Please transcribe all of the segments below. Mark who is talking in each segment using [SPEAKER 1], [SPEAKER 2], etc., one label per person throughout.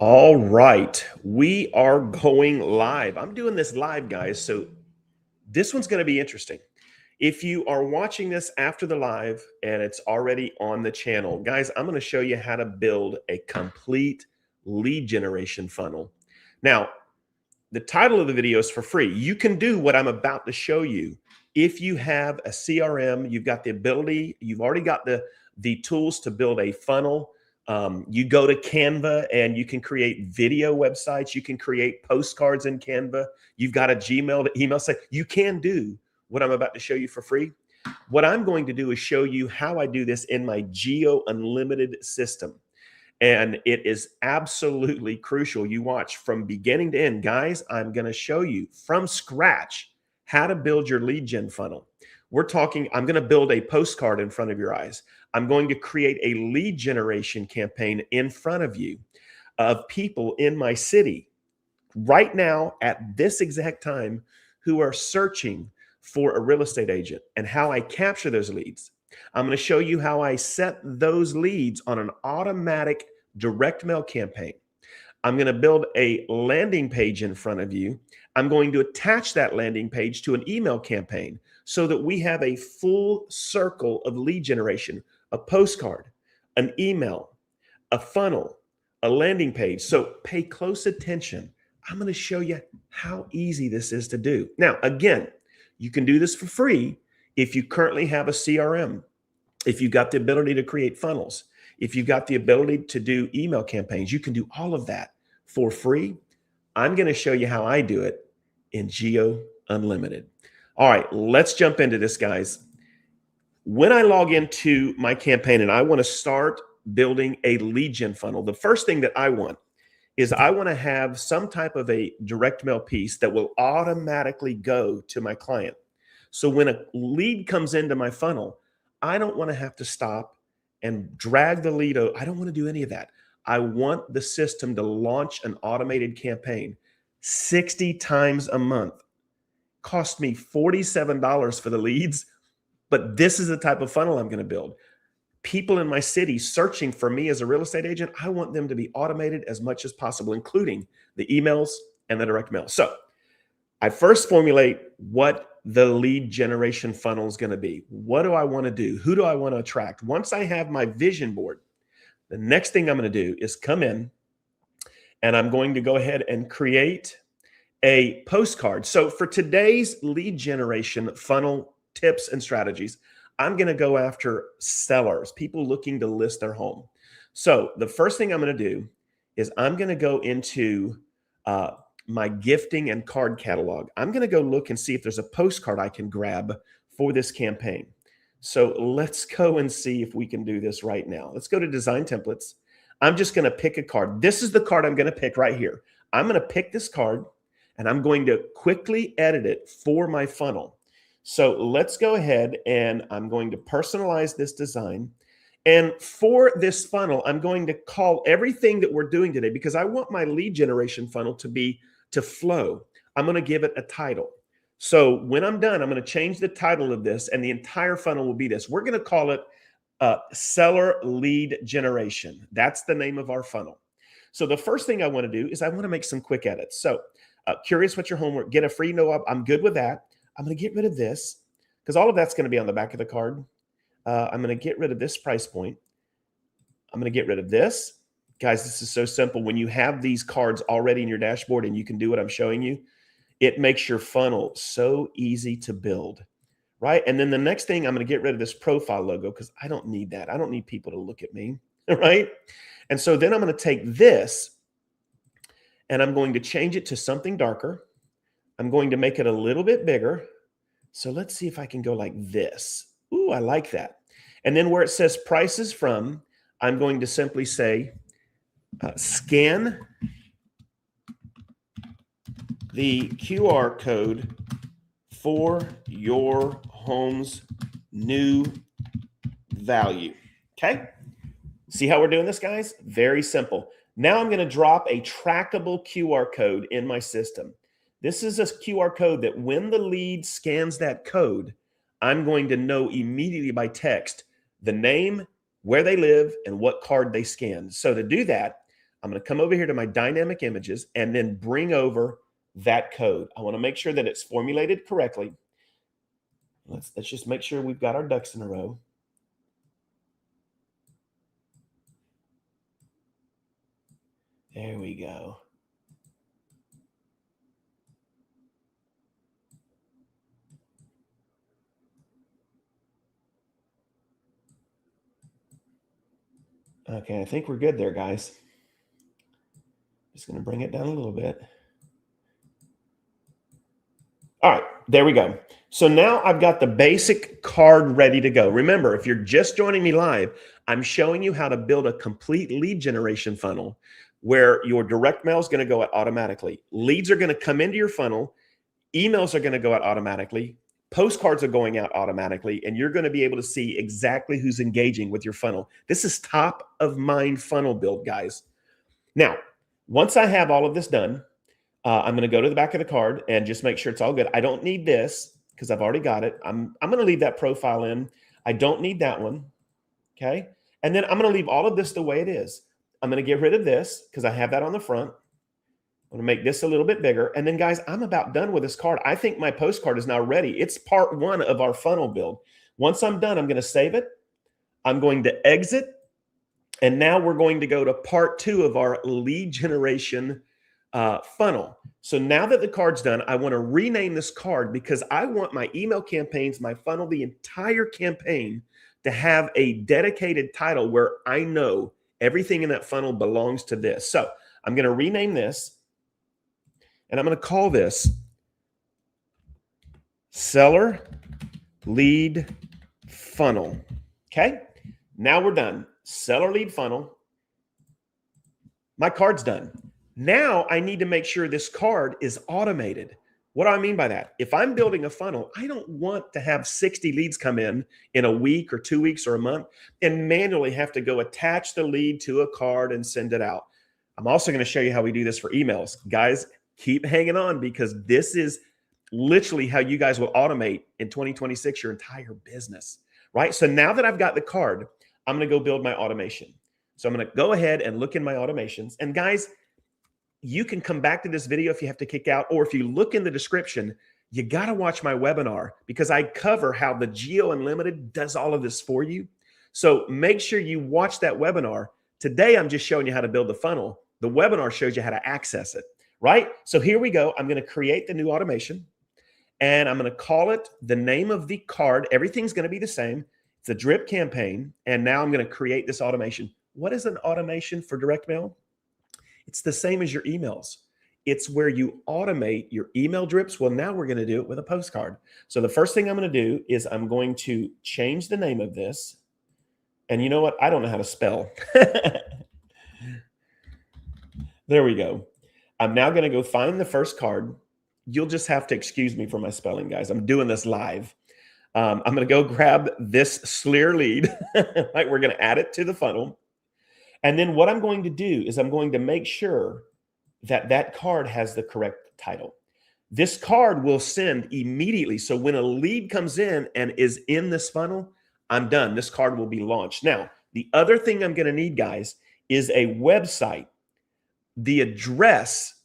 [SPEAKER 1] All right, we are going live. I'm doing this live, guys. So this one's going to be interesting. If you are watching this after the live and it's already on the channel, guys, I'm going to show you how to build a complete lead generation funnel. Now, the title of the video is for free. You can do what I'm about to show you. If you have a CRM, you've got the ability, you've already got the tools to build a funnel. You go to Canva and you can create video websites. You can create postcards in Canva. You've got a Gmail to email site. You can do what I'm about to show you for free. What I'm going to do is show you how I do this in my Geo Unlimited system. And it is absolutely crucial. You watch from beginning to end. Guys, I'm going to show you from scratch how to build your lead gen funnel. We're talking, I'm going to build a postcard in front of your eyes. I'm going to create a lead generation campaign in front of you of people in my city right now at this exact time who are searching for a real estate agent and how I capture those leads. I'm going to show you how I set those leads on an automatic direct mail campaign. I'm going to build a landing page in front of you. I'm going to attach that landing page to an email campaign so that we have a full circle of lead generation, a postcard, an email, a funnel, a landing page. So pay close attention. I'm going to show you how easy this is to do. Now, again, you can do this for free if you currently have a CRM, if you've got the ability to create funnels, if you've got the ability to do email campaigns. You can do all of that for free. I'm going to show you how I do it in Geo Unlimited. All right, let's jump into this, guys. When I log into my campaign and I want to start building a lead gen funnel, the first thing that I want is I want to have some type of a direct mail piece that will automatically go to my client. So when a lead comes into my funnel, I don't want to have to stop and drag the lead out. I don't want to do any of that. I want the system to launch an automated campaign 60 times a month. Cost me $47 for the leads, but this is the type of funnel I'm going to build. People in my city searching for me as a real estate agent, I want them to be automated as much as possible, including the emails and the direct mail. So I first formulate what the lead generation funnel is going to be. What do I want to do? Who do I want to attract? Once I have my vision board, the next thing I'm going to do is come in and I'm going to go ahead and create a postcard. So for today's lead generation funnel tips and strategies, I'm going to go after sellers, people looking to list their home. So the first thing I'm going to do is I'm going to go into my gifting and card catalog. I'm going to go look and see if there's a postcard I can grab for this campaign. So let's go and see if we can do this right now. Let's go to design templates. I'm just going to pick a card. This is the card I'm going to pick right here. I'm going to pick this card and I'm going to quickly edit it for my funnel. So let's go ahead and I'm going to personalize this design. And for this funnel, I'm going to call everything that we're doing today because I want my lead generation funnel to flow. I'm going to give it a title. So when I'm done, I'm going to change the title of this and the entire funnel will be this. We're going to call it seller lead generation. That's the name of our funnel. So the first thing I want to do is I want to make some quick edits. So curious what your homework, get a free no-op. I'm good with that. I'm going to get rid of this because all of that's going to be on the back of the card. I'm going to get rid of this price point. I'm going to get rid of this. Guys, this is so simple. When you have these cards already in your dashboard and you can do what I'm showing you, it makes your funnel so easy to build, right? And then the next thing, I'm going to get rid of this profile logo because I don't need that. I don't need people to look at me, right? And so then I'm going to take this and I'm going to change it to something darker. I'm going to make it a little bit bigger. So let's see if I can go like this. Ooh, I like that. And then where it says prices from, I'm going to simply say, scan the QR code for your home's new value. Okay. See how we're doing this, guys? Very simple. Now I'm going to drop a trackable QR code in my system. This is a QR code that when the lead scans that code, I'm going to know immediately by text the name, where they live, and what card they scanned. So to do that, I'm going to come over here to my dynamic images and then bring over that code. I want to make sure that it's formulated correctly. Let's just make sure we've got our ducks in a row. There we go. Okay, I think we're good there, guys. Just going to bring it down a little bit. All right, there we go. So now I've got the basic card ready to go. Remember, if you're just joining me live, I'm showing you how to build a complete lead generation funnel where your direct mail is going to go out automatically. Leads are going to come into your funnel. Emails are going to go out automatically. Postcards are going out automatically, and you're going to be able to see exactly who's engaging with your funnel. This is top of mind funnel build, guys. Now, once I have all of this done, I'm going to go to the back of the card and just make sure it's all good. I don't need this because I've already got it. I'm going to leave that profile in. I don't need that one. Okay. And then I'm going to leave all of this the way it is. I'm going to get rid of this because I have that on the front. I'm going to make this a little bit bigger. And then, guys, I'm about done with this card. I think my postcard is now ready. It's part one of our funnel build. Once I'm done, I'm going to save it. I'm going to exit. And now we're going to go to part two of our lead generation funnel. So now that the card's done, I want to rename this card because I want my email campaigns, my funnel, the entire campaign to have a dedicated title where I know everything in that funnel belongs to this. So I'm going to rename this and I'm going to call this Seller Lead Funnel. Okay. Now we're done. Seller Lead Funnel. My card's done. Now I need to make sure this card is automated. What do I mean by that? If I'm building a funnel, I don't want to have 60 leads come in a week or 2 weeks or a month and manually have to go attach the lead to a card and send it out. I'm also going to show you how we do this for emails. Guys, keep hanging on because this is literally how you guys will automate in 2026 your entire business, right? So now that I've got the card, I'm going to go build my automation. So I'm going to go ahead and look in my automations. And guys, you can come back to this video if you have to kick out, or if you look in the description, you got to watch my webinar because I cover how the Geo Unlimited does all of this for you. So make sure you watch that webinar. Today, I'm just showing you how to build the funnel. The webinar shows you how to access it, right? So here we go. I'm going to create the new automation and I'm going to call it the name of the card. Everything's going to be the same. It's a drip campaign. And now I'm going to create this automation. What is an automation for direct mail? It's the same as your emails. It's where you automate your email drips. Well, now we're going to do it with a postcard. So the first thing I'm going to do is I'm going to change the name of this. And you know what? I don't know how to spell. There we go. I'm now going to go find the first card. You'll just have to excuse me for my spelling, guys. I'm doing this live. I'm going to go grab this Sleer lead. Right, we're going to add it to the funnel. And then what I'm going to do is I'm going to make sure that that card has the correct title. This card will send immediately. So when a lead comes in and is in this funnel, I'm done. This card will be launched. Now, the other thing I'm going to need, guys, is a website, the address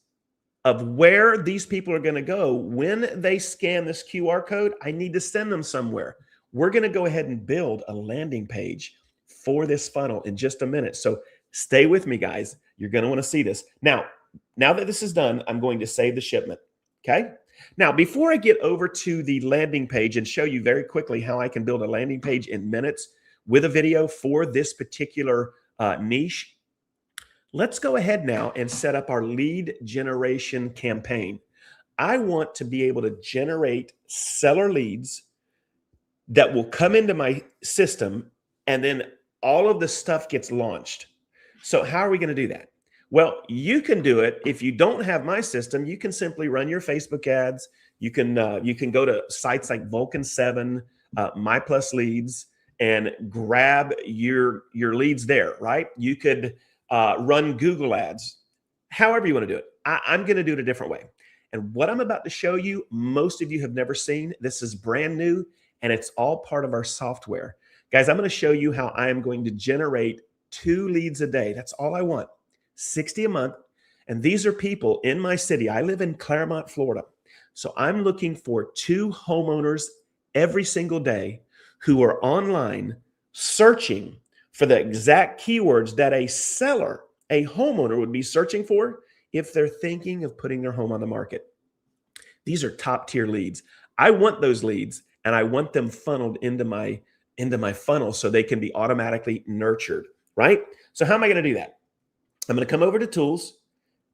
[SPEAKER 1] of where these people are going to go. When they scan this QR code, I need to send them somewhere. We're going to go ahead and build a landing page for this funnel in just a minute. So stay with me, guys. You're going to want to see this. Now that this is done, I'm going to save the shipment. Okay. Now, before I get over to the landing page and show you very quickly how I can build a landing page in minutes with a video for this particular niche, let's go ahead now and set up our lead generation campaign. I want to be able to generate seller leads that will come into my system, and then all of the stuff gets launched. So how are we going to do that? Well, you can do it. If you don't have my system, you can simply run your Facebook ads. You can go to sites like Vulcan 7, My Plus Leads, and grab your leads there, right? You could run Google ads, however you want to do it. I'm going to do it a different way. And what I'm about to show you, most of you have never seen. This is brand new, and it's all part of our software. Guys, I'm going to show you how I am going to generate 2 leads a day. That's all I want. $60 a month. And these are people in my city. I live in Claremont, Florida. So I'm looking for 2 homeowners every single day who are online searching for the exact keywords that a seller, a homeowner would be searching for if they're thinking of putting their home on the market. These are top tier leads. I want those leads and I want them funneled into my funnel so they can be automatically nurtured, right? So how am I going to do that? I'm going to come over to tools.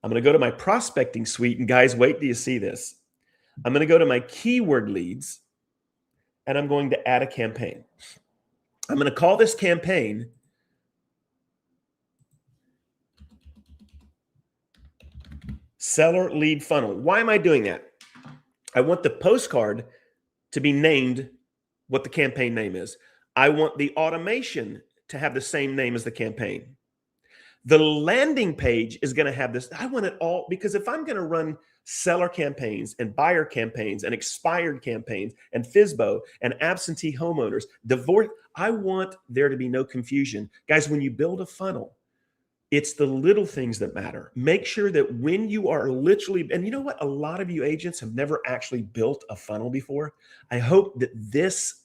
[SPEAKER 1] I'm going to go to my prospecting suite, and guys, wait till you see this. I'm going to go to my keyword leads and I'm going to add a campaign. I'm going to call this campaign Seller Lead Funnel. Why am I doing that? I want the postcard to be named what the campaign name is. I want the automation to have the same name as the campaign. The landing page is going to have this. I want it all, because if I'm going to run seller campaigns and buyer campaigns and expired campaigns and FSBO and absentee homeowners, divorce, I want there to be no confusion. Guys, when you build a funnel, it's the little things that matter. Make sure that when you are literally, and you know what? A lot of you agents have never actually built a funnel before. I hope that this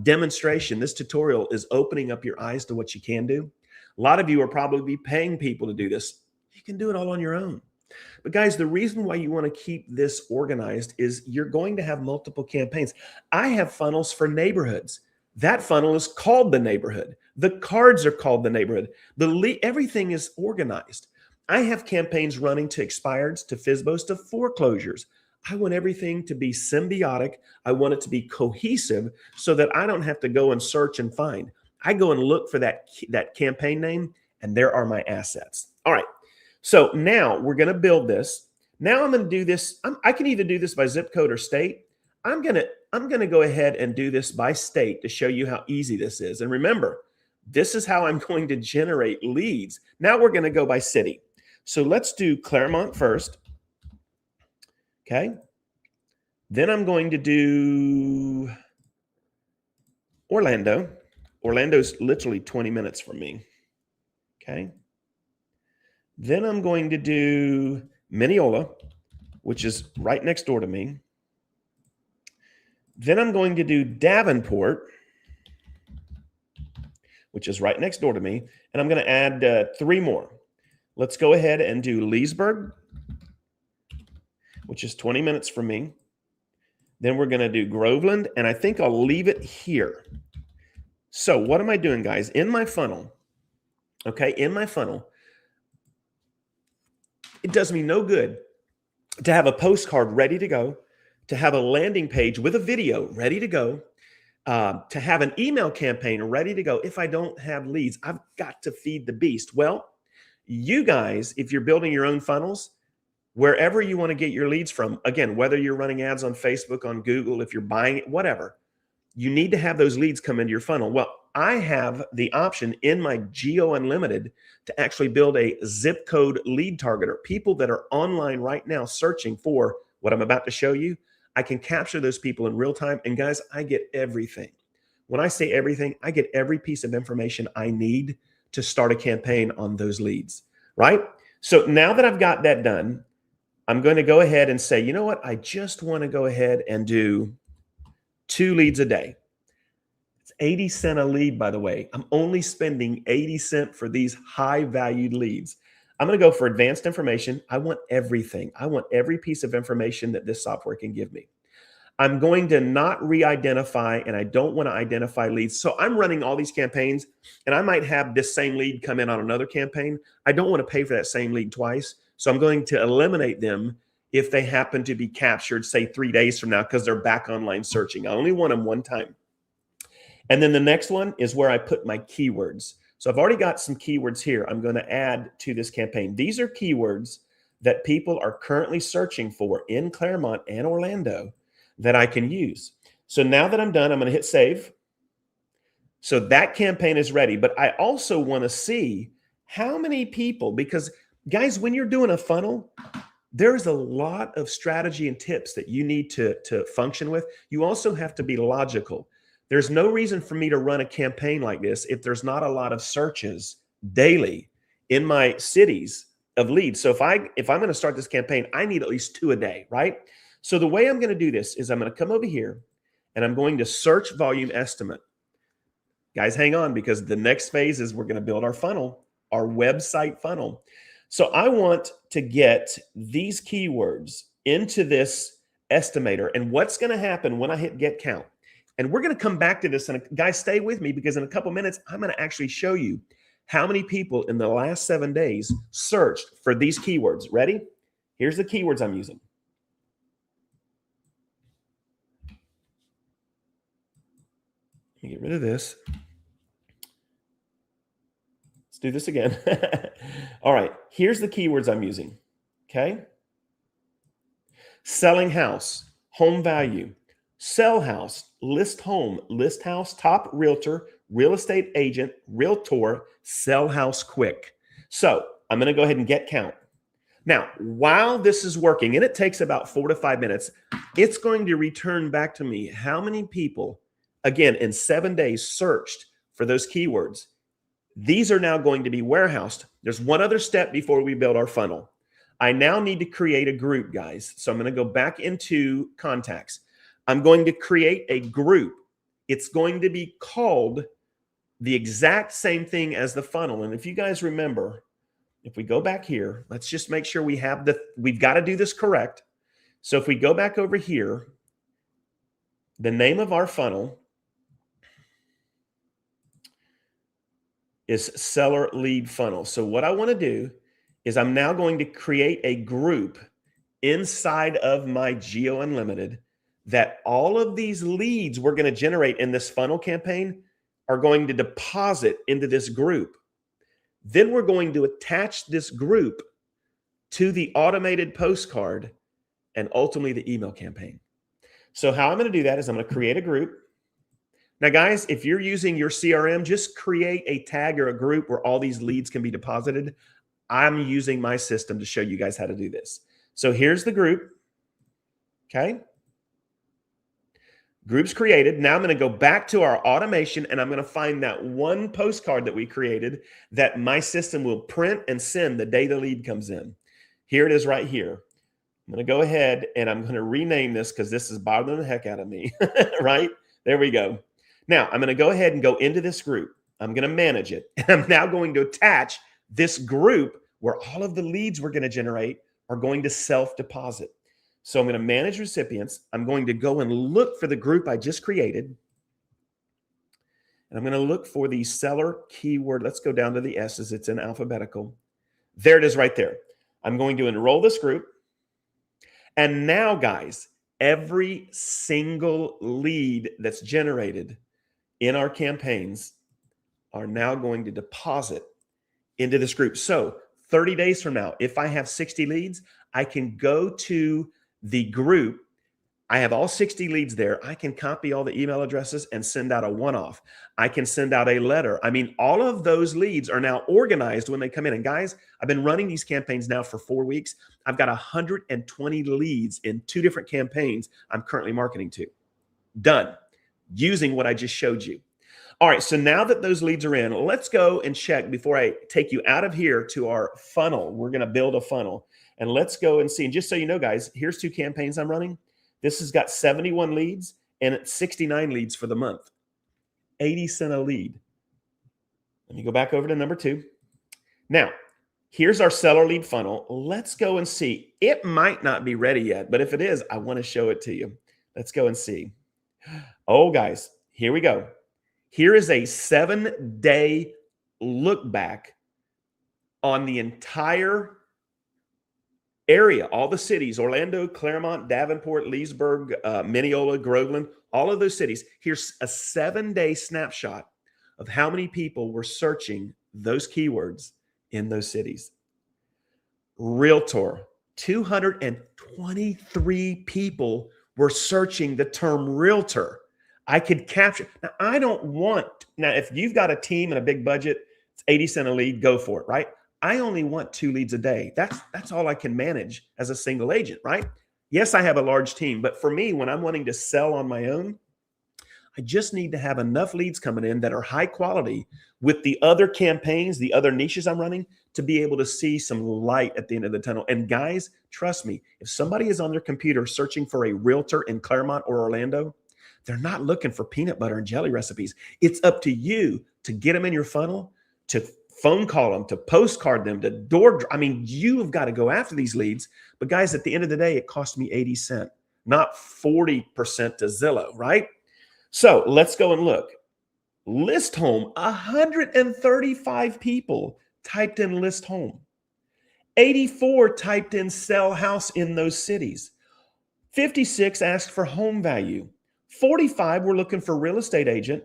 [SPEAKER 1] demonstration, this tutorial is opening up your eyes to what you can do. A lot of you are probably paying people to do this. You can do it all on your own. But guys, the reason why you want to keep this organized is you're going to have multiple campaigns. I have funnels for neighborhoods. That funnel is called the neighborhood. The cards are called the neighborhood. Everything is organized. I have campaigns running to expireds, to FSBOs, to foreclosures. I want everything to be symbiotic. I want it to be cohesive so that I don't have to go and search and find. I go and look for that campaign name, and there are my assets. All right. So now we're going to build this. Now I'm going to do this. I can either do this by zip code or state. I'm going to go ahead and do this by state to show you how easy this is. And remember, this is how I'm going to generate leads. Now we're going to go by city. So let's do Claremont first. Okay. Then I'm going to do Orlando. Orlando's literally 20 minutes from me. Okay. Then I'm going to do Mineola, which is right next door to me. Then I'm going to do Davenport, which is right next door to me. And I'm going to add 3 more. Let's go ahead and do Leesburg, which is 20 minutes from me. Then we're going to do Groveland, and I think I'll leave it here. So what am I doing, guys? In my funnel, okay, in my funnel, it does me no good to have a postcard ready to go, to have a landing page with a video ready to go, to have an email campaign ready to go. If I don't have leads, I've got to feed the beast. Well, you guys, if you're building your own funnels, wherever you want to get your leads from, again, whether you're running ads on Facebook, on Google, if you're buying it, whatever, you need to have those leads come into your funnel. Well, I have the option in my Geo Unlimited to actually build a zip code lead targeter. People that are online right now searching for what I'm about to show you, I can capture those people in real time. And guys, I get everything. When I say everything, I get every piece of information I need to start a campaign on those leads, right? So now that I've got that done, I'm going to go ahead and say, you know what? I just want to go ahead and do 2 leads a day. It's 80 cents a lead, by the way. I'm only spending 80 cents for these high valued leads. I'm going to go for advanced information. I want everything. I want every piece of information that this software can give me. I'm going to not re-identify, and I don't want to identify leads. So I'm running all these campaigns, and I might have this same lead come in on another campaign. I don't want to pay for that same lead twice. So I'm going to eliminate them if they happen to be captured, say 3 days from now, because they're back online searching. I only want them one time. And then the next one is where I put my keywords. So I've already got some keywords here I'm going to add to this campaign. These are keywords that people are currently searching for in Claremont and Orlando that I can use. So now that I'm done, I'm going to hit save. So that campaign is ready. But I also want to see how many people, because guys, when you're doing a funnel, there's a lot of strategy and tips that you need to function with. You also have to be logical. There's no reason for me to run a campaign like this if there's not a lot of searches daily in my cities of leads. So if I'm going to start this campaign, I need at least 2 a day, right? So the way I'm going to do this is I'm going to come over here and I'm going to search volume estimate. Guys, hang on, because the next phase is we're going to build our funnel, our website funnel. So I want to get these keywords into this estimator. And what's going to happen when I hit get count? And we're going to come back to this. And guys, stay with me, because in a couple minutes, I'm going to actually show you how many people in the last 7 days searched for these keywords. Ready? Here's the keywords I'm using. Let me get rid of this. Let's do this again. All right, here's the keywords I'm using, okay? Selling house, home value, sell house, list home, list house, top realtor, real estate agent, realtor, sell house quick. So I'm going to go ahead and get count. Now, while this is working, and it takes about 4 to 5 minutes, it's going to return back to me how many people, again, in 7 days searched for those keywords. These are now going to be warehoused. There's one other step before we build our funnel. I now need to create a group, guys. So I'm going to go back into contacts. I'm going to create a group. It's going to be called the exact same thing as the funnel. And if you guys remember, if we go back here, let's just make sure we've got to do this correct. So if we go back over here, the name of our funnel is seller lead funnel. So what I want to do is I'm now going to create a group inside of my Geo Unlimited that all of these leads we're going to generate in this funnel campaign are going to deposit into this group. Then we're going to attach this group to the automated postcard and ultimately the email campaign. So how I'm going to do that is I'm going to create a group. Now, guys, if you're using your CRM, just create a tag or a group where all these leads can be deposited. I'm using my system to show you guys how to do this. So here's the group. Okay. Group's created. Now I'm going to go back to our automation and I'm going to find that one postcard that we created that my system will print and send the day the lead comes in. Here it is right here. I'm going to go ahead and I'm going to rename this because this is bothering the heck out of me, right? There we go. Now I'm going to go ahead and go into this group. I'm going to manage it. And I'm now going to attach this group where all of the leads we're going to generate are going to self-deposit. So I'm going to manage recipients. I'm going to go and look for the group I just created. And I'm going to look for the seller keyword. Let's go down to the S's. It's in alphabetical. There it is right there. I'm going to enroll this group. And now, guys, every single lead that's generated in our campaigns are now going to deposit into this group. So 30 days from now, if I have 60 leads, I can go to the group. I have all 60 leads there. I can copy all the email addresses and send out a one-off. I can send out a letter. I mean, all of those leads are now organized when they come in. And guys, I've been running these campaigns now for 4 weeks. I've got 120 leads in 2 different campaigns I'm currently marketing to. Done. Using what I just showed you. All right, so now that those leads are in, let's go and check before I take you out of here to our funnel. We're going to build a funnel. And let's go and see. And just so you know, guys, here's 2 campaigns I'm running. This has got 71 leads and it's 69 leads for the month. 80 cents a lead. Let me go back over to number 2. Now, here's our seller lead funnel. Let's go and see. It might not be ready yet, but if it is, I want to show it to you. Let's go and see. Oh, guys, here we go. Here is a 7-day look back on the entire area, all the cities, Orlando, Claremont, Davenport, Leesburg, Mineola, Groveland, all of those cities. Here's a 7-day snapshot of how many people were searching those keywords in those cities. Realtor, 223 people were searching the term realtor. I could capture. Now, I don't want, now if you've got a team and a big budget, it's 80 cents a lead, go for it, right? I only want 2 leads a day. That's all I can manage as a single agent, right? Yes, I have a large team, but for me, when I'm wanting to sell on my own, I just need to have enough leads coming in that are high quality with the other campaigns, the other niches I'm running, to be able to see some light at the end of the tunnel. And guys, trust me, if somebody is on their computer searching for a realtor in Claremont or Orlando, they're not looking for peanut butter and jelly recipes. It's up to you to get them in your funnel, to phone call them, to postcard them, to I mean, you've got to go after these leads. But guys, at the end of the day, it cost me 80 cents, not 40% to Zillow, right? So let's go and look. List home, 135 people typed in list home. 84 typed in sell house in those cities. 56 asked for home value. 45 were looking for real estate agent.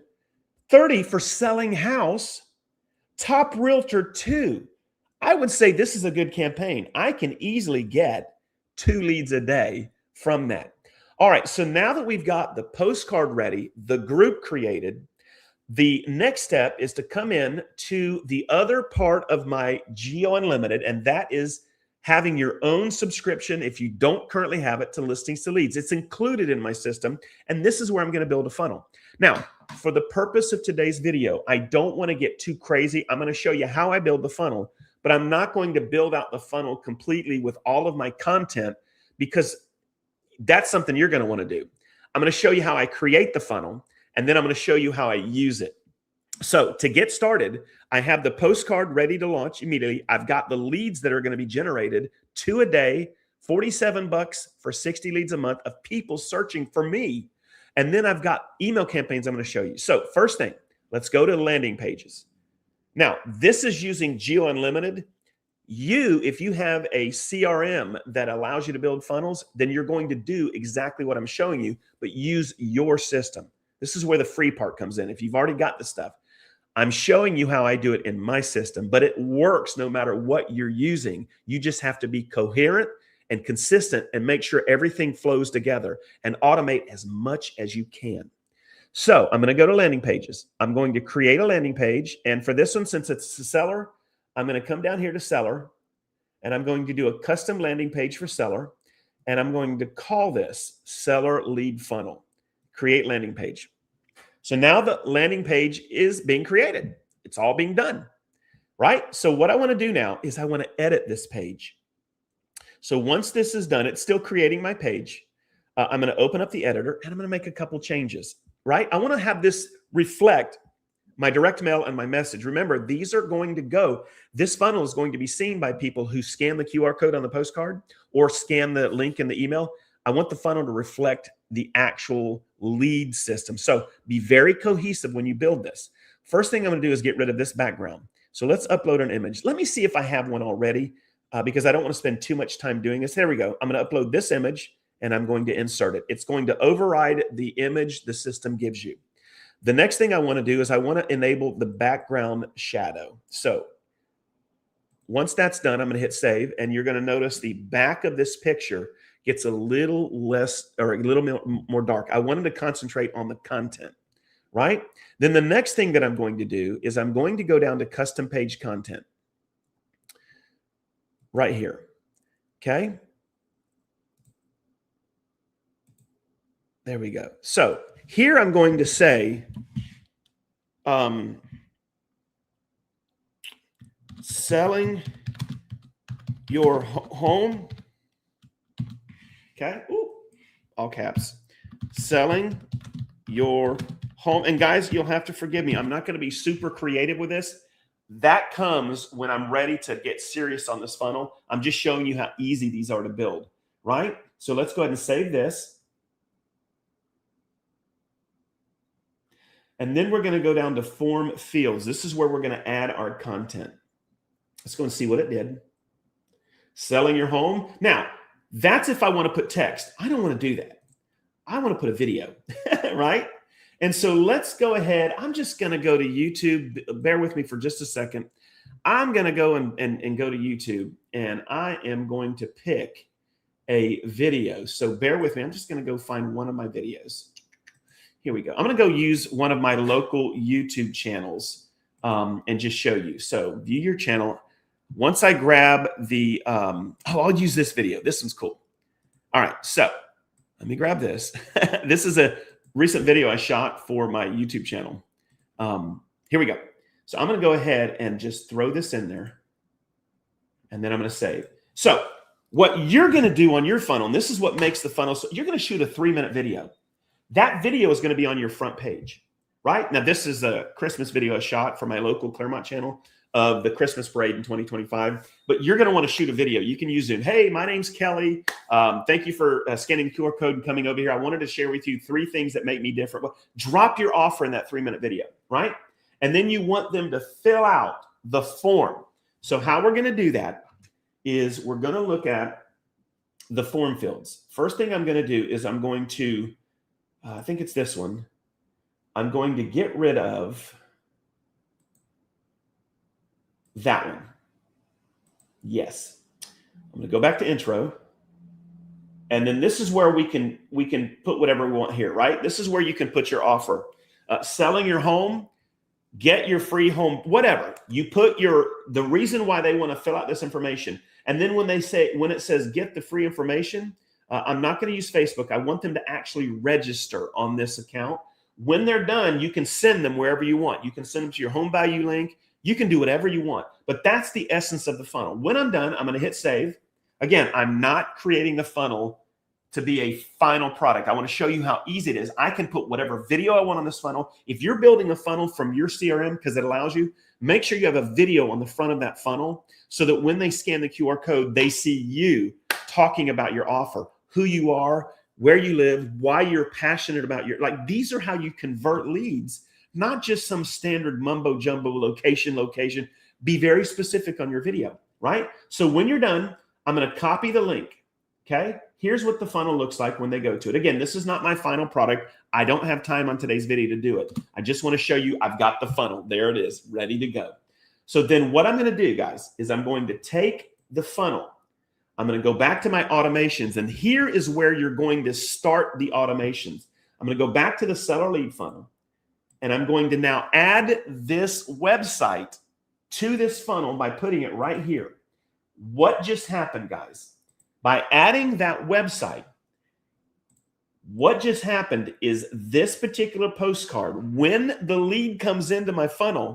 [SPEAKER 1] 30 for selling house. Top realtor 2. I would say this is a good campaign. I can easily get 2 leads a day from that. All right, so now that we've got the postcard ready, the group created, the next step is to come in to the other part of my Geo Unlimited, and that is having your own subscription, if you don't currently have it, to Listings to Leads. It's included in my system, and this is where I'm going to build a funnel. Now, for the purpose of today's video, I don't want to get too crazy. I'm going to show you how I build the funnel, but I'm not going to build out the funnel completely with all of my content, because that's something you're going to want to do. I'm going to show you how I create the funnel, and then I'm going to show you how I use it. So to get started, I have the postcard ready to launch immediately. I've got the leads that are going to be generated, 2 a day, $47 for 60 leads a month of people searching for me. And then I've got email campaigns I'm going to show you. So first thing, let's go to landing pages. Now, this is using Geo Unlimited. If you have a CRM that allows you to build funnels, then you're going to do exactly what I'm showing you, but use your system. This is where the free part comes in. If you've already got the stuff, I'm showing you how I do it in my system, but it works no matter what you're using. You just have to be coherent and consistent and make sure everything flows together and automate as much as you can. So I'm going to go to landing pages. I'm going to create a landing page. And for this one, since it's a seller, I'm going to come down here to seller, and I'm going to do a custom landing page for seller. And I'm going to call this seller lead funnel, create landing page. So now the landing page is being created. It's all being done, right? So what I want to do now is I want to edit this page. So once this is done, it's still creating my page. I'm going to open up the editor, and I'm going to make a couple changes, right? I want to have this reflect my direct mail and my message. Remember, these are going to go, this funnel is going to be seen by people who scan the QR code on the postcard or scan the link in the email. I want the funnel to reflect the actual lead system. So be very cohesive when you build this. First thing I'm going to do is get rid of this background. So let's upload an image. Let me see if I have one already, because I don't want to spend too much time doing this. There we go. I'm going to upload this image, and I'm going to insert it. It's going to override the image the system gives you. The next thing I want to do is I want to enable the background shadow. So once that's done, I'm going to hit save, and you're going to notice the back of this picture gets a little less or a little more dark. I wanted to concentrate on the content, right? Then the next thing that I'm going to do is I'm going to go down to custom page content right here, okay? There we go. So here I'm going to say, selling your home. Okay. Ooh, all caps. Selling your home. And guys, you'll have to forgive me. I'm not going to be super creative with this. That comes when I'm ready to get serious on this funnel. I'm just showing you how easy these are to build, right? So let's go ahead and save this. And then we're going to go down to form fields. This is where we're going to add our content. Let's go and see what it did. Selling your home. Now, that's if I want to put text. I don't want to do that. I want to put a video, right? And so let's go ahead. I'm just going to go to YouTube. Bear with me for just a second. I'm going to go and go to YouTube, and I am going to pick a video. So bear with me. I'm just going to go find one of my videos. Here we go. I'm going to go use one of my local YouTube channels and just show you. So view your channel. Once I grab the, I'll use this video. This one's cool. All right. So let me grab this. This is a recent video I shot for my YouTube channel. Here we go. So I'm going to go ahead and just throw this in there, and then I'm going to save. So what you're going to do on your funnel, and this is what makes the funnel, so you're going to shoot a 3-minute video. That video is going to be on your front page, right? Now, this is a Christmas video I shot for my local Claremont channel of the Christmas parade in 2025, but you're going to want to shoot a video. You can use Zoom. Hey, my name's Kelly. Thank you for scanning the QR code and coming over here. I wanted to share with you 3 things that make me different. Well, drop your offer in that 3-minute video, right? And then you want them to fill out the form. So how we're going to do that is we're going to look at the form fields. First thing I'm going to do is I'm going to, I think it's this one. I'm going to get rid of that one. Yes. I'm going to go back to intro. And then this is where we can put whatever we want here, right? This is where you can put your offer. Selling your home, get your free home, whatever. You put the reason why they want to fill out this information. And then when it says get the free information, I'm not going to use Facebook. I want them to actually register on this account. When they're done, you can send them wherever you want. You can send them to your home value link. You can do whatever you want, but that's the essence of the funnel. When I'm done, I'm going to hit save. Again, I'm not creating the funnel to be a final product. I want to show you how easy it is. I can put whatever video I want on this funnel. If you're building a funnel from your CRM, because it allows you, make sure you have a video on the front of that funnel so that when they scan the QR code, they see you talking about your offer, who you are, where you live, why you're passionate about these are how you convert leads, not just some standard mumbo jumbo location. Be very specific on your video, right? So when you're done, I'm going to copy the link. Okay. Here's what the funnel looks like when they go to it. Again, this is not my final product. I don't have time on today's video to do it. I just want to show you I've got the funnel. There it is, ready to go. So then what I'm going to do, guys, is I'm going to take the funnel. I'm going to go back to my automations, and here is where you're going to start the automations. I'm going to go back to the seller lead funnel, and I'm going to now add this website to this funnel by putting it right here. What just happened, guys? By adding that website, what just happened is this particular postcard, when the lead comes into my funnel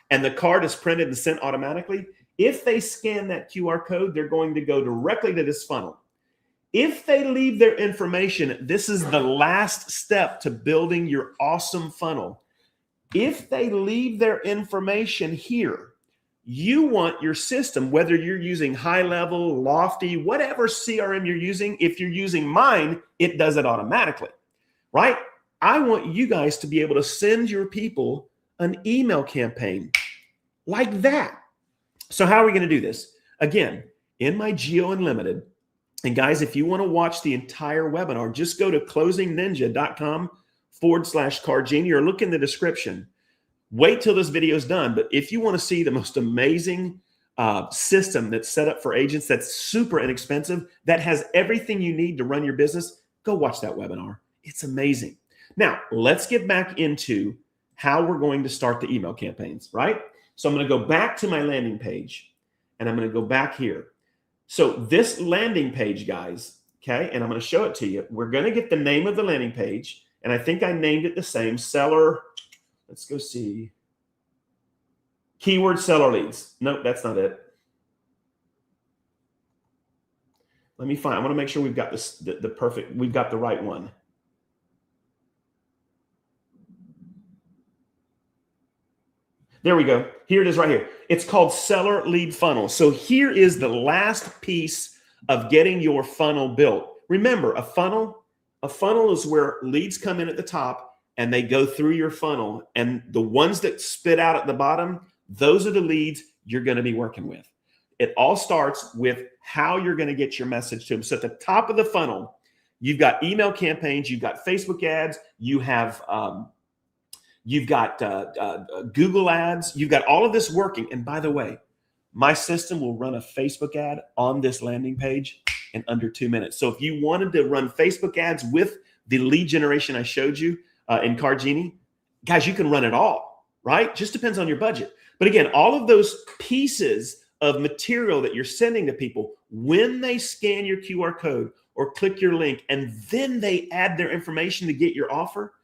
[SPEAKER 1] and the card is printed and sent automatically, if they scan that QR code, they're going to go directly to this funnel. If they leave their information, this is the last step to building your awesome funnel. If they leave their information here, you want your system, whether you're using high level, lofty, whatever CRM you're using, if you're using mine, it does it automatically, right? I want you guys to be able to send your people an email campaign like that. So how are we going to do this? Again, in my Geo Unlimited, and guys, if you want to watch the entire webinar, just go to closingninja.com/Card Genie or look in the description. Wait till this video is done. But if you want to see the most amazing system that's set up for agents, that's super inexpensive, that has everything you need to run your business, go watch that webinar. It's amazing. Now, let's get back into how we're going to start the email campaigns, right? So I'm going to go back to my landing page, and I'm going to go back here. So this landing page, guys, okay, and I'm going to show it to you. We're going to get the name of the landing page, and I think I named it the same, seller. Let's go see. Keyword seller leads. Nope, that's not it. Let me find. I want to make sure we've got this we've got the right one. There we go. Here it is right here. It's called seller lead funnel. So here is the last piece of getting your funnel built. Remember, a funnel is where leads come in at the top and they go through your funnel, and the ones that spit out at the bottom, those are the leads you're going to be working with. It all starts with how you're going to get your message to them. So at the top of the funnel, you've got email campaigns, you've got Facebook ads, you've got Google ads, you've got all of this working. And by the way, my system will run a Facebook ad on this landing page in under 2 minutes. So if you wanted to run Facebook ads with the lead generation I showed you in Card Genie, guys, you can run it all, right? Just depends on your budget. But again, all of those pieces of material that you're sending to people, when they scan your QR code or click your link, and then they add their information to get your offer,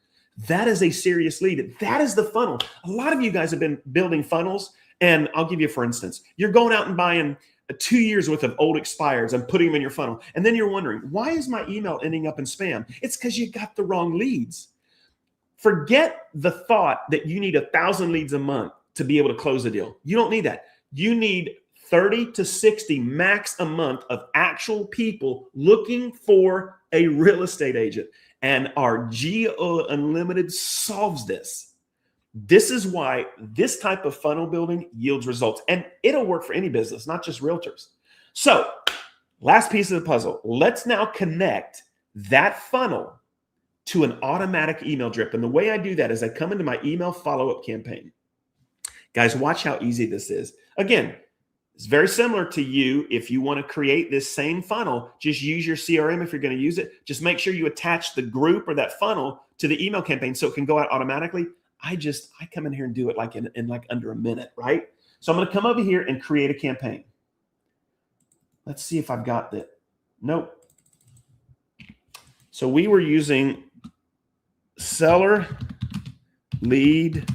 [SPEAKER 1] That is a serious lead. That is the funnel. A lot of you guys have been building funnels, and I'll give you, for instance, you're going out and buying 2 years worth of old expireds and putting them in your funnel. And then you're wondering, why is my email ending up in spam? It's because you got the wrong leads. Forget the thought that you need 1,000 leads a month to be able to close a deal. You don't need that. You need 30 to 60 max a month of actual people looking for a real estate agent. And our Geo Unlimited solves this. This is why this type of funnel building yields results. And it'll work for any business, not just realtors. So, last piece of the puzzle. Let's now connect that funnel to an automatic email drip. And the way I do that is I come into my email follow-up campaign. Guys, watch how easy this is. Again, it's very similar to you. If you want to create this same funnel, just use your CRM if you're going to use it. Just make sure you attach the group or that funnel to the email campaign so it can go out automatically. I come in here and do it like in like under a minute, right? So I'm going to come over here and create a campaign. Let's see if I've got that. Nope. So we were using seller lead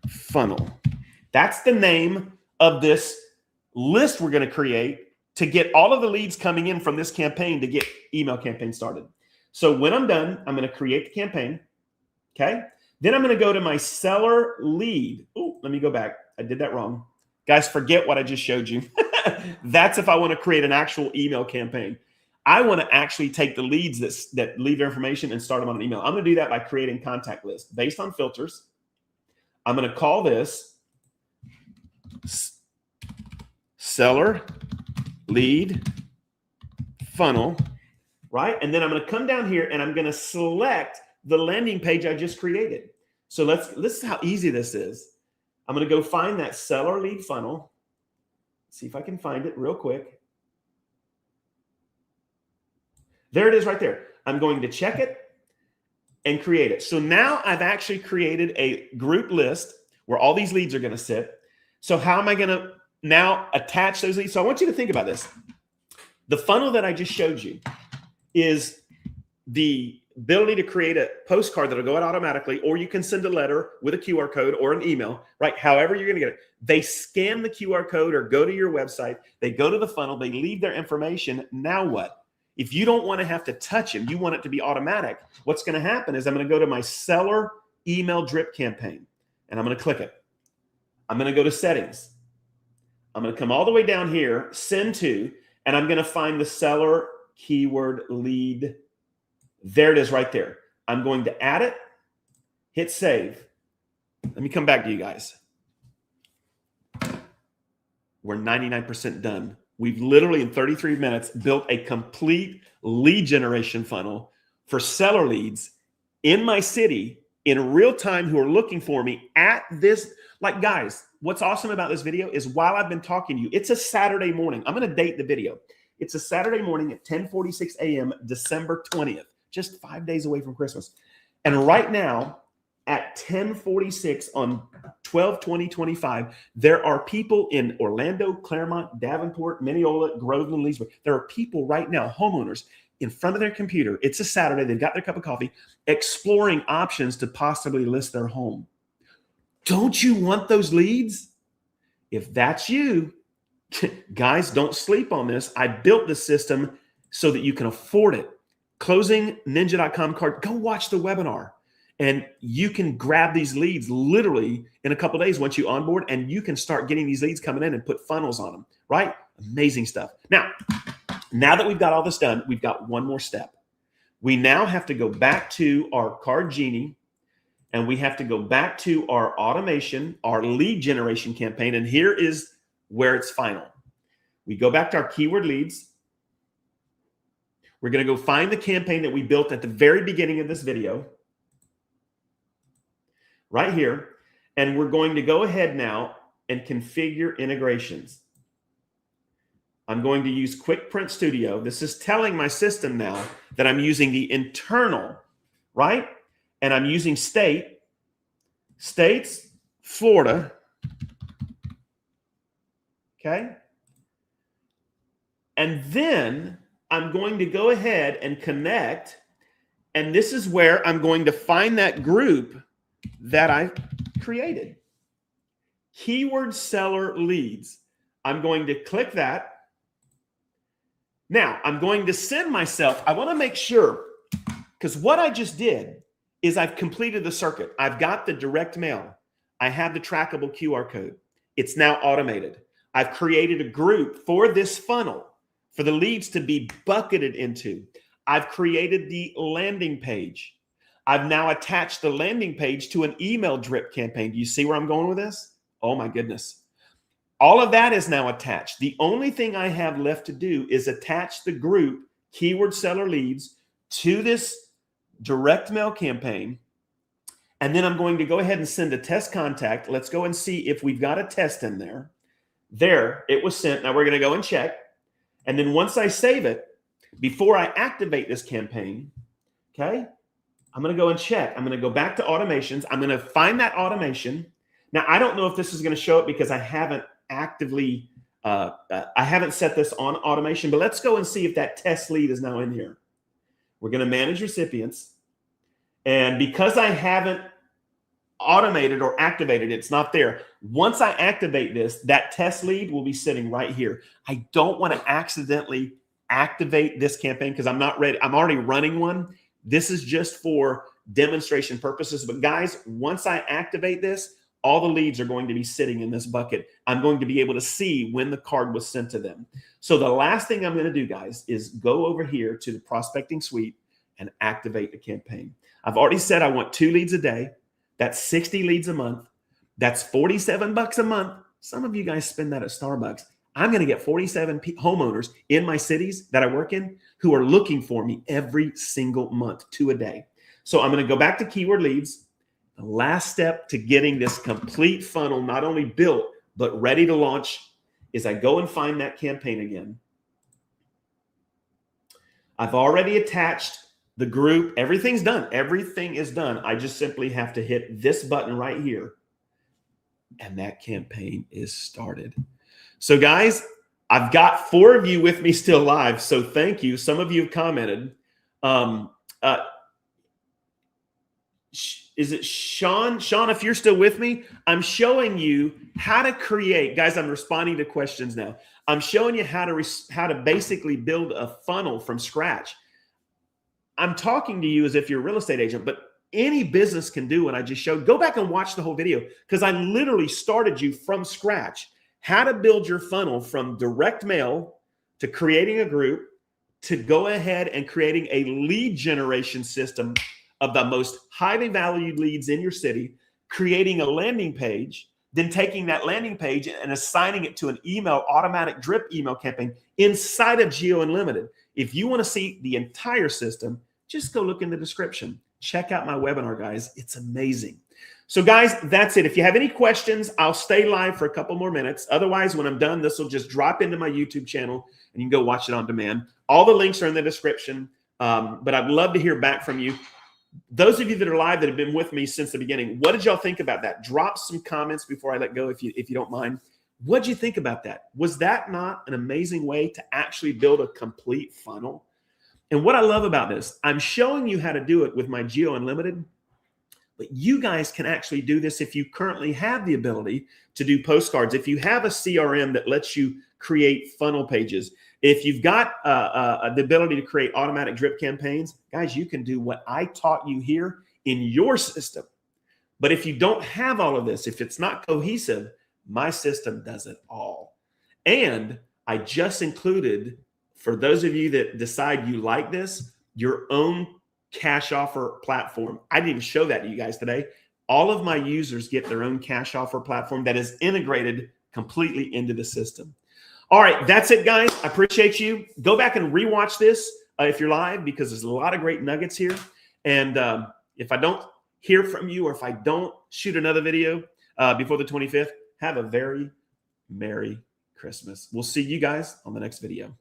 [SPEAKER 1] funnel. That's the name of this list we're going to create to get all of the leads coming in from this campaign to get email campaign started. So when I'm done, I'm going to create the campaign. Okay. Then I'm going to go to my seller lead. Oh, let me go back. I did that wrong. Guys, forget what I just showed you. That's if I want to create an actual email campaign. I want to actually take the leads that leave their information and start them on an email. I'm going to do that by creating contact lists based on filters. I'm going to call this seller lead funnel, right? And then I'm going to come down here and I'm going to select the landing page I just created. So this is how easy this is. I'm going to go find that seller lead funnel. See if I can find it real quick. There it is right there. I'm going to check it and create it. So now I've actually created a group list where all these leads are going to sit. So how am I going to now attach those leads? So I want you to think about this. The funnel that I just showed you is the ability to create a postcard that'll go out automatically, or you can send a letter with a QR code or an email, right? However you're going to get it. They scan the QR code or go to your website. They go to the funnel. They leave their information. Now what? If you don't want to have to touch them, you want it to be automatic. What's going to happen is I'm going to go to my seller email drip campaign, and I'm going to click it. I'm going to go to settings. I'm going to come all the way down here, send to, and I'm going to find the seller keyword lead. There it is right there. I'm going to add it, hit save. Let me come back to you guys. We're 99% done. We've literally in 33 minutes built a complete lead generation funnel for seller leads in my city in real time who are looking for me at this. Like, guys, what's awesome about this video is while I've been talking to you, it's a Saturday morning. I'm going to date the video. It's a Saturday morning at 10:46 a.m., December 20th, just 5 days away from Christmas. And right now at 10:46 on 12/20/25, there are people in Orlando, Claremont, Davenport, Mineola, Groveland, Leesburg. There are people right now, homeowners, in front of their computer. It's a Saturday. They've got their cup of coffee, exploring options to possibly list their home. Don't you want those leads? If that's you, guys, don't sleep on this. I built this system so that you can afford it. ClosingNinja.com card. Go watch the webinar. And you can grab these leads literally in a couple of days once you onboard, and you can start getting these leads coming in and put funnels on them, right? Amazing stuff. Now that we've got all this done, we've got one more step. We now have to go back to our Card Genie, and we have to go back to our automation, our lead generation campaign. And here is where it's final. We go back to our keyword leads. We're going to go find the campaign that we built at the very beginning of this video, right here. And we're going to go ahead now and configure integrations. I'm going to use Quick Print Studio. This is telling my system now that I'm using the internal, right? And I'm using states, Florida. Okay. And then I'm going to go ahead and connect And this is where I'm going to find that group that I created. Keyword seller leads. I'm going to click that. Now, I'm going to send myself, I want to make sure, because what I just did is I've completed the circuit. I've got the direct mail. I have the trackable QR code. It's now automated. I've created a group for this funnel for the leads to be bucketed into. I've created the landing page. I've now attached the landing page to an email drip campaign. Do you see where I'm going with this? Oh my goodness. All of that is now attached. The only thing I have left to do is attach the group keyword seller leads to this direct mail campaign. And then I'm going to go ahead and send a test contact. Let's go and see if we've got a test in there. There, it was sent. Now we're going to go and check. And then once I save it, before I activate this campaign, okay, I'm going to go and check. I'm going to go back to automations. I'm going to find that automation. Now, I don't know if this is going to show it because I haven't actively, I haven't set this on automation, but let's go and see if that test lead is now in here. We're going to manage recipients. And because I haven't automated or activated, it's not there. Once I activate this, that test lead will be sitting right here. I don't want to accidentally activate this campaign because I'm not ready. I'm already running one. This is just for demonstration purposes. But guys, once I activate this, all the leads are going to be sitting in this bucket. I'm going to be able to see when the card was sent to them. So the last thing I'm going to do, guys, is go over here to the prospecting suite and activate the campaign. I've already said I want 2 leads a day. That's 60 leads a month. That's $47 a month. Some of you guys spend that at Starbucks. I'm going to get 47 homeowners in my cities that I work in who are looking for me every single month, 2 a day. So I'm going to go back to keyword leads. The last step to getting this complete funnel not only built, but ready to launch is I go and find that campaign again. I've already attached the group. Everything's done. Everything is done. I just simply have to hit this button right here. And that campaign is started. So guys, I've got 4 of you with me still live. So thank you. Some of you have commented. Is it Sean? Sean, if you're still with me, I'm showing you how to create. Guys, I'm responding to questions now. I'm showing you how to basically build a funnel from scratch. I'm talking to you as if you're a real estate agent, but any business can do what I just showed. Go back and watch the whole video because I literally started you from scratch. How to build your funnel from direct mail to creating a group to go ahead and creating a lead generation system of the most highly valued leads in your city, creating a landing page, then taking that landing page and assigning it to an email, automatic drip email campaign inside of Geo Unlimited. If you want to see the entire system, just go look in the description. Check out my webinar, guys. It's amazing. So guys, that's it. If you have any questions, I'll stay live for a couple more minutes. Otherwise, when I'm done, this will just drop into my YouTube channel and you can go watch it on demand. All the links are in the description, but I'd love to hear back from you. Those of you that are live that have been with me since the beginning, what did y'all think about that? Drop some comments before I let go if you don't mind. What'd you think about that? Was that not an amazing way to actually build a complete funnel? And what I love about this, I'm showing you how to do it with my Geo Unlimited, but you guys can actually do this if you currently have the ability to do postcards. If you have a CRM that lets you create funnel pages, if you've got the ability to create automatic drip campaigns, guys, you can do what I taught you here in your system. But if you don't have all of this, if it's not cohesive, my system does it all. And I just included, for those of you that decide you like this, your own cash offer platform. I didn't even show that to you guys today. All of my users get their own cash offer platform that is integrated completely into the system. All right, that's it, guys. I appreciate you. Go back and rewatch this if you're live because there's a lot of great nuggets here. And if I don't hear from you or if I don't shoot another video before the 25th, have a very Merry Christmas. We'll see you guys on the next video.